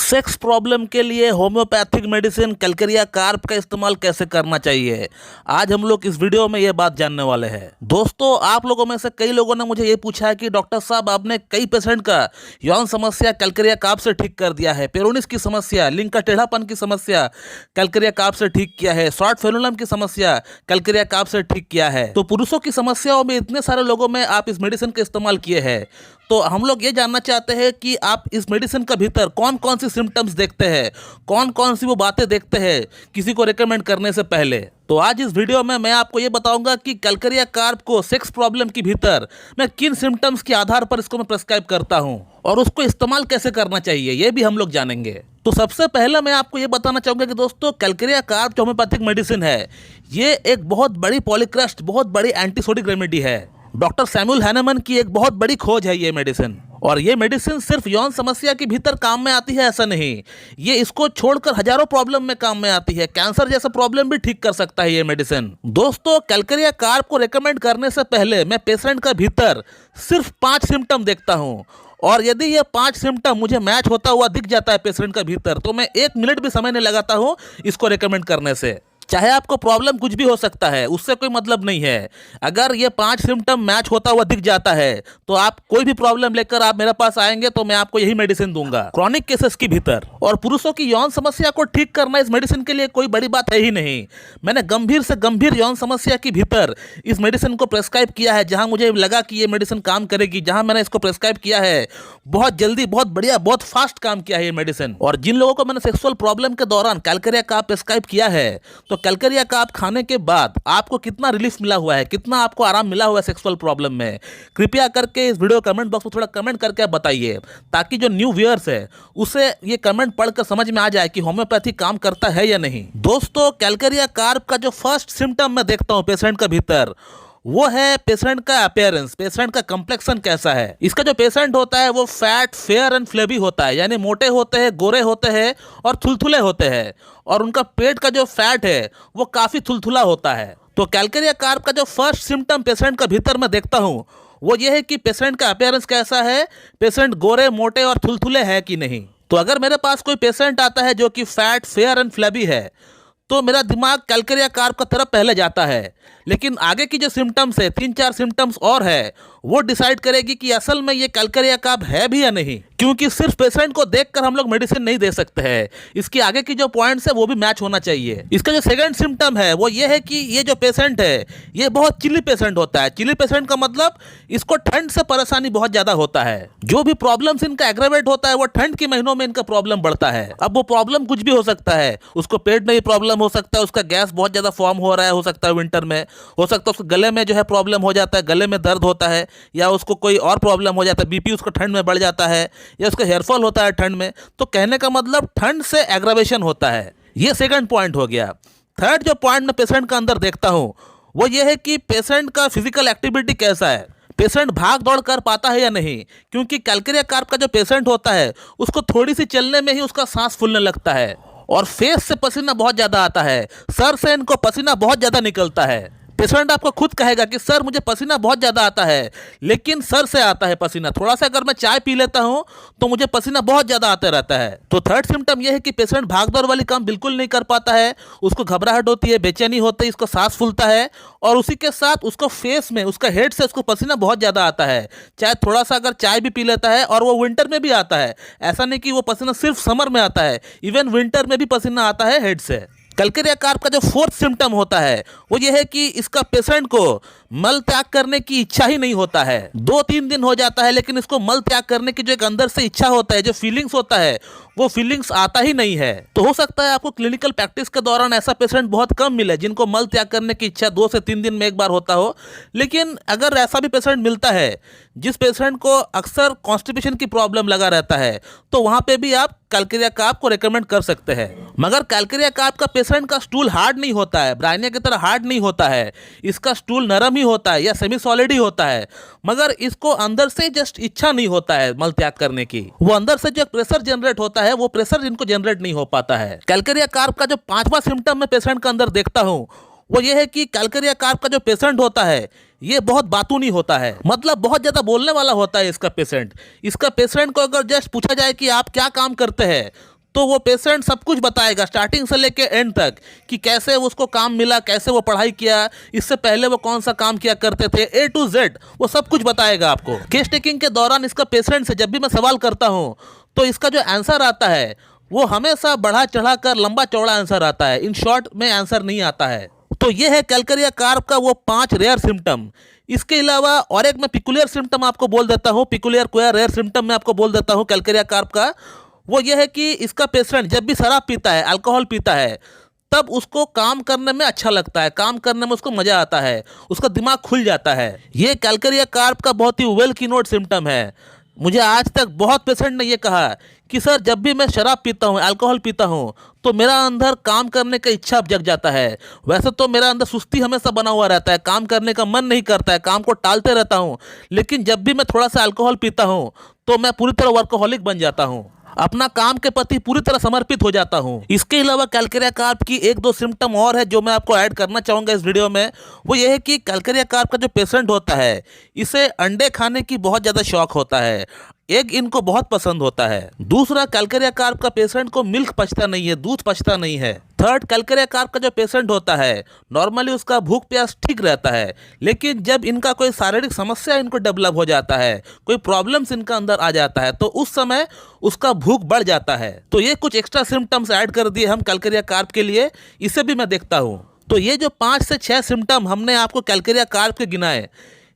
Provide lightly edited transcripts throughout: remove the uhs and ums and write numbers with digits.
Sex problem के लिए homeopathic medicine Calcarea carb का इस्तेमाल कैसे करना चाहिए, आज हम लोग इस वीडियो में ये बात जानने वाले हैं। दोस्तों, आप लोगों में से कई लोगों ने मुझे ये पूछा है कि डॉक्टर साहब, आपने कई पेशेंट का यौन समस्या कैलकेरिया कार्ब से ठीक कर दिया है, पेरोनिस की समस्या, लिंग का टेढ़ापन की समस्या कैलकेरिया कार्ब से ठीक किया है, शॉर्ट फेलुलम की समस्या कैलकेरिया कार्ब से ठीक किया है। तो पुरुषों की समस्याओं में इतने सारे लोगों में आप इस मेडिसिन का इस्तेमाल किए हैं, तो हम लोग ये जानना चाहते हैं कि आप इस मेडिसिन का भीतर कौन कौन सी सिम्टम्स देखते हैं, कौन कौन सी वो बातें देखते हैं किसी को रिकमेंड करने से पहले। तो आज इस वीडियो में मैं आपको ये बताऊंगा कि कैलकेरिया कार्ब को सेक्स प्रॉब्लम के भीतर मैं किन सिम्टम्स के आधार पर इसको मैं प्रेस्क्राइब करता हूं और उसको इस्तेमाल कैसे करना चाहिए, ये भी हम लोग जानेंगे। तो सबसे पहले मैं आपको ये बताना चाहूंगा कि दोस्तों, कैलकेरिया कार्ब जो होम्योपैथिक मेडिसिन है, ये एक बहुत बड़ी पॉलीक्रस्ट, बहुत बड़ी एंटीसोडिक रेमेडी है। डॉक्टर सैमुअल हैनेमन की एक बहुत बड़ी खोज है ये मेडिसिन। और ये मेडिसिन सिर्फ यौन समस्या के भीतर काम में आती है ऐसा नहीं, ये इसको छोड़कर हजारों प्रॉब्लम में काम में आती है। कैंसर जैसा प्रॉब्लम भी ठीक कर सकता है ये मेडिसिन। दोस्तों, कैलकेरिया कार्ब को रेकमेंड करने से पहले मैं पेशेंट का भीतर सिर्फ 5 सिम्टम देखता हूँ, और यदि ये 5 सिम्टम मुझे मैच होता हुआ दिख जाता है पेशेंट का भीतर, तो मैं 1 मिनट भी समय नहीं लगाता हूँ इसको रेकमेंड करने से। चाहे आपको प्रॉब्लम कुछ भी हो सकता है, उससे कोई मतलब नहीं है। अगर ये 5 सिम्टम मैच होता हुआ दिख जाता है तो आप कोई भी प्रॉब्लम लेकर आप मेरे पास आएंगे तो मैं आपको यही मेडिसिन दूंगा। क्रॉनिक केसेस के भीतर और पुरुषों की यौन समस्या को ठीक करना इस मेडिसिन के लिए कोई बड़ी बात है ही नहीं। मैंने गंभीर से गंभीर यौन समस्या के भीतर इस मेडिसिन को प्रेस्क्राइब किया है, जहां मुझे लगा कि ये मेडिसिन काम करेगी, जहां मैंने इसको प्रेस्क्राइब किया है, बहुत जल्दी, बहुत बढ़िया, बहुत फास्ट काम किया है ये मेडिसिन। और जिन लोगों को मैंने सेक्सुअल प्रॉब्लम के दौरान कैलकेरिया कार्ब प्रेस्क्राइब किया है, तो कैलकेरिया कार्ब खाने के बाद आपको कितना रिलीफ मिला हुआ है, कितना आपको आराम मिला हुआ है सेक्सुअल प्रॉब्लम में, कृपया करके इस वीडियो कमेंट बॉक्स में थोड़ा कमेंट करके आप बताइए, ताकि जो न्यू व्यूअर्स है उसे ये कमेंट पढ़कर समझ में आ जाए कि होम्योपैथी काम करता है या नहीं। दोस्तों, कैलकेरिया कार्ब का जो फर्स्ट सिम्टम मैं देखता हूं पेशेंट का भीतर, वो है पेशेंट का अपीयरेंस, पेशेंट का कंप्लेक्शन कैसा है। इसका जो पेशेंट होता है वो फैट, फेयर एंड फ्लेबी होता है, यानी मोटे होते हैं, गोरे होते हैं और थुलथुले होते हैं, और उनका पेट का जो फैट है वो काफ़ी थुलथुला होता है। तो कैलकेरिया कार्ब का जो फर्स्ट सिम्टम पेशेंट का भीतर मैं देखता हूँ वो ये है कि पेशेंट का अपीयरेंस कैसा है, पेशेंट गोरे, मोटे और थुलथुले है कि नहीं। तो अगर मेरे पास कोई पेशेंट आता है जो कि फैट, फेयर एंड फ्लेबी है, तो मेरा दिमाग कैलकेरिया कार्ब का तरफ पहले जाता है। लेकिन आगे की जो सिम्टम्स है, 3-4 सिम्टम्स और है, वो डिसाइड करेगी कि असल में ये कैलकेरिया कार्ब है भी या नहीं। क्योंकि सिर्फ पेशेंट को देखकर हम लोग मेडिसिन नहीं दे सकते हैं, इसके आगे की जो पॉइंट्स है वो भी मैच होना चाहिए। इसका जो सेकंड सिम्टम है वो ये है कि ये जो पेशेंट है ये बहुत चिली पेशेंट होता है। चिली पेशेंट का मतलब इसको ठंड से परेशानी बहुत ज्यादा होता है। जो भी प्रॉब्लम्स इनका एग्रेवेट होता है वो ठंड के महीनों में इनका प्रॉब्लम बढ़ता है। अब वो प्रॉब्लम कुछ भी हो सकता है, उसको पेट में ही प्रॉब्लम हो सकता है, उसका गैस बहुत ज्यादा फॉर्म हो रहा है, हो सकता है विंटर में, हो सकता है उसको गले में जो है प्रॉब्लम हो जाता है, गले में दर्द होता है, या उसको कोई और प्रॉब्लम हो जाता है, बीपी उसको ठंड में बढ़ जाता है, या उसका हेयरफॉल होता है ठंड में। तो कहने का मतलब ठंड से एग्रावेशन होता है। ये सेकंड पॉइंट हो गया। थर्ड जो पॉइंट मैं पेशेंट का अंदर देखता हूं वो ये है कि पेशेंट का फिजिकल एक्टिविटी कैसा है, पेशेंट भाग दौड़ कर पाता है या नहीं। क्योंकि कैलकेरिया कार्ब का जो पेशेंट होता है उसको थोड़ी सी चलने में ही उसका सांस फूलने लगता है, और फेस से पसीना बहुत ज्यादा आता है, सर से इनको पसीना बहुत ज्यादा निकलता है। पेशेंट आपको खुद कहेगा कि सर मुझे पसीना बहुत ज़्यादा आता है, लेकिन सर से आता है पसीना, थोड़ा सा अगर मैं चाय पी लेता हूं तो मुझे पसीना बहुत ज़्यादा आता रहता है। तो थर्ड सिम्टम यह है कि पेशेंट भागदौड़ वाली काम बिल्कुल नहीं कर पाता है, उसको घबराहट होती है, बेचैनी होती है, इसको सांस फूलता है, और उसी के साथ उसको फेस में, उसका हेड से उसको पसीना बहुत ज़्यादा आता है। चाहे थोड़ा सा अगर चाय भी पी लेता है, और वो विंटर में भी आता है, ऐसा नहीं कि वो पसीना सिर्फ समर में आता है, इवन विंटर में भी पसीना आता है हेड से। कैलकेरिया कार्ब का जो फोर्थ सिम्टम होता है वो ये है कि इसका पेशेंट को मल त्याग करने की इच्छा ही नहीं होता है। 2-3 दिन हो जाता है लेकिन इसको मल त्याग करने की जो एक अंदर से इच्छा होता है, जो फीलिंग्स होता है, वो फीलिंग्स आता ही नहीं है। तो हो सकता है आपको क्लिनिकल प्रैक्टिस के दौरान ऐसा पेशेंट बहुत कम मिले जिनको मल त्याग करने की इच्छा 2 से 3 दिन में एक बार होता हो। लेकिन अगर ऐसा भी पेशेंट मिलता है जिस पेशेंट को अक्सर कॉन्स्टिपेशन की प्रॉब्लम लगा रहता है, तो वहां पे भी आप कैलकेरिया कार्ब को रेकमेंड कर सकते हैं। मगर कैलकेरिया कार्ब का पेशेंट का स्टूल हार्ड नहीं होता है, ब्रायनिया की तरह हार्ड नहीं होता है, इसका स्टूल नरम ही होता है या सेमी सॉलिड ही होता है, मगर इसको अंदर से जस्ट इच्छा नहीं होता है मल त्याग करने की। वो अंदर से जो प्रेशर जनरेट होता है वो प्रेशर इनको जनरेट नहीं हो पाता है। कैलकेरिया कार्ब का जो 5वां सिम्टम मैं पेशेंट के अंदर देखता हूँ वो ये है कि कैलकेरिया कार्ब का जो पेशेंट होता है ये बहुत बातूनी होता है, मतलब बहुत ज्यादा बोलने वाला होता है इसका पेशेंट को अगर जस्ट पूछा जाए कि आप क्या काम करते हैं तो वो पेशेंट सब कुछ बताएगा स्टार्टिंग से लेके एंड तक कि कैसे उसको काम मिला, कैसे वो पढ़ाई किया, इससे पहले वो कौन सा काम किया करते थे, A to Z वो सब कुछ बताएगा आपको। केस टेकिंग के दौरान इसका पेशेंट से जब भी मैं सवाल करता हूँ तो इसका जो आंसर आता है वो हमेशा बढ़ा चढ़ा कर लंबा चौड़ा आंसर आता है, इन शॉर्ट में आंसर नहीं आता है। तो ये है कैलकेरिया कार्प का वो 5 रेयर सिम्टम। इसके अलावा और एक मैं पिकुलियर सिम्टम आपको बोल देता हूँ, पिकुलियर कोई रेयर सिम्टम मैं आपको बोल देता हूँ कैलकेरिया कार्प का। वो ये है कि इसका पेशेंट जब भी शराब पीता है, अल्कोहल पीता है, तब उसको काम करने में अच्छा लगता है, काम करने में उसको मजा आता है, उसका दिमाग खुल जाता है। ये कैलकेरिया कार्प का बहुत ही वेल की नोट सिम्टम है। मुझे आज तक बहुत पेशेंट ने ये कहा कि सर जब भी मैं शराब पीता हूँ, अल्कोहल पीता हूँ, तो मेरा अंदर काम करने का इच्छा जग जाता है। वैसे तो मेरा अंदर सुस्ती हमेशा बना हुआ रहता है, काम करने का मन नहीं करता है, काम को टालते रहता हूँ, लेकिन जब भी मैं थोड़ा सा अल्कोहल पीता हूँ तो मैं पूरी तरह वर्कोहॉलिक बन जाता हूँ, अपना काम के प्रति पूरी तरह समर्पित हो जाता हूँ। इसके अलावा कैलकेरिया कार्प की 1-2 सिम्टम और है जो मैं आपको ऐड करना चाहूँगा इस वीडियो में। वो ये है कि कैलकेरिया कार्प का जो पेशेंट होता है इसे अंडे खाने की बहुत ज़्यादा शौक होता है, एग इनको बहुत पसंद होता है। दूसरा, कैलकेरिया कार्प का पेशेंट को मिल्क पचता नहीं है, दूध पचता नहीं है। थर्ड, कैलकेरिया कार्प का जो पेशेंट होता है नॉर्मली उसका भूख प्यास ठीक रहता है, लेकिन जब इनका कोई शारीरिक समस्या इनको डेवलप हो जाता है, कोई प्रॉब्लम्स इनका अंदर आ जाता है, तो उस समय उसका भूख बढ़ जाता है। तो ये कुछ एक्स्ट्रा सिम्टम्स ऐड कर दिए हम कैलकेरिया कार्प के लिए, इसे भी मैं देखता हूँ। तो ये जो 5 से 6 सिम्टम हमने आपको कैलकेरिया कार्प के गिनाए,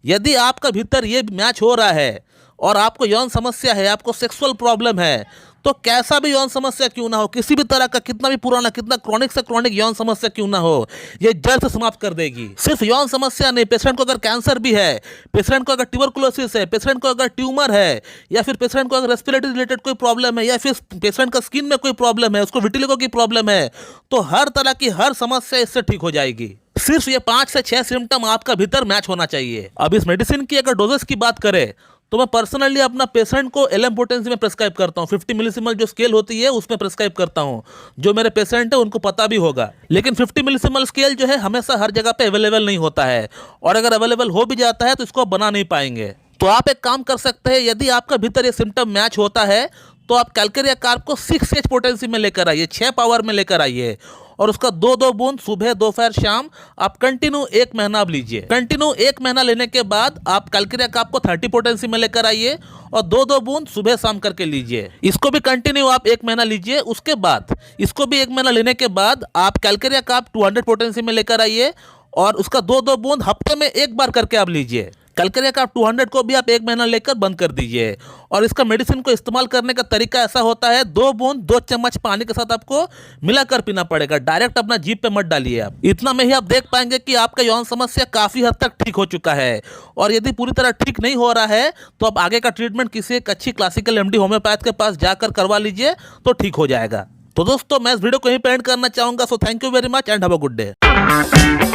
यदि आपका भीतर ये मैच हो रहा है और आपको यौन समस्या है, आपको सेक्सुअल प्रॉब्लम है, तो कैसा भी यौन समस्या क्यों ना हो, किसी भी तरह का, कितना भी पुराना, कितना क्रॉनिक से क्रॉनिक यौन समस्या क्यों ना हो, ये जड़ से समाप्त कर देगी। सिर्फ यौन समस्या नहीं, पेशेंट को अगर कैंसर भी है, पेशेंट को अगर ट्यूबरकुलोसिस है, पेशेंट को अगर ट्यूमर है, या फिर पेशेंट को अगर रेस्पिरेटरी रिलेटेड कोई प्रॉब्लम है, या फिर पेशेंट का स्किन में कोई प्रॉब्लम है, उसको विटिलिगो की प्रॉब्लम है, तो हर तरह की हर समस्या इससे ठीक हो जाएगी। सिर्फ ये 5 से 6 सिम्टम आपका भीतर मैच होना चाहिए। अब इस मेडिसिन की अगर डोजेस की बात करें तो मैं पर्सनली अपना पेशेंट को LM पोटेंसी में प्रेस्क्राइब करता हूँ। 50 मिलीसीमल जो स्केल होती है उसमें प्रेस्क्राइब करता हूँ। जो मेरे पेशेंट है उनको पता भी होगा, लेकिन 50 मिलीसीमल स्केल जो है हमेशा हर जगह पे अवेलेबल नहीं होता है, और अगर अवेलेबल हो भी जाता है तो इसको आप बना नहीं पाएंगे। तो आप एक काम कर सकते हैं, यदि आपका भीतर ये सिम्टम मैच होता है तो आप कैलकेरिया कार्प को 6H पोटेंसी में लेकर आइए, 6 पावर में लेकर आइए, और उसका 2-2 बूंद सुबह, दोपहर, शाम आप कंटिन्यू 1 महीना आप लीजिए। कंटिन्यू 1 महीना लेने के बाद आप कैलकेरिया कार्प को 30 पोटेंसी में लेकर आइए और 2-2 बूंद सुबह शाम करके लीजिए। इसको भी कंटिन्यू आप 1 महीना लीजिए। उसके बाद इसको भी 1 महीना लेने के बाद आप कैलकेरिया कार्प 200 पोटेंसी में लेकर आइए और उसका 2-2 बूंद हफ्ते में 1 बार करके आप लीजिए। कैलकेरिया कार्प 200 को भी आप 1 महीना लेकर बंद कर दीजिए। और इसका मेडिसिन को इस्तेमाल करने का तरीका ऐसा होता है, 2 बूंद 2 चम्मच पानी के साथ आपको मिलाकर पीना पड़ेगा, डायरेक्ट अपना जीभ पे मत डालिए आप। इतना में ही आप देख पाएंगे कि आपका यौन समस्या काफी हद तक ठीक हो चुका है। और यदि पूरी तरह ठीक नहीं हो रहा है तो आप आगे का ट्रीटमेंट किसी एक अच्छी क्लासिकल MD होम्योपैथ के पास जाकर करवा लीजिए तो ठीक हो जाएगा। तो दोस्तों मैं इस वीडियो को यहीं पे एंड करना चाहूंगा। So thank you very much and have a good day.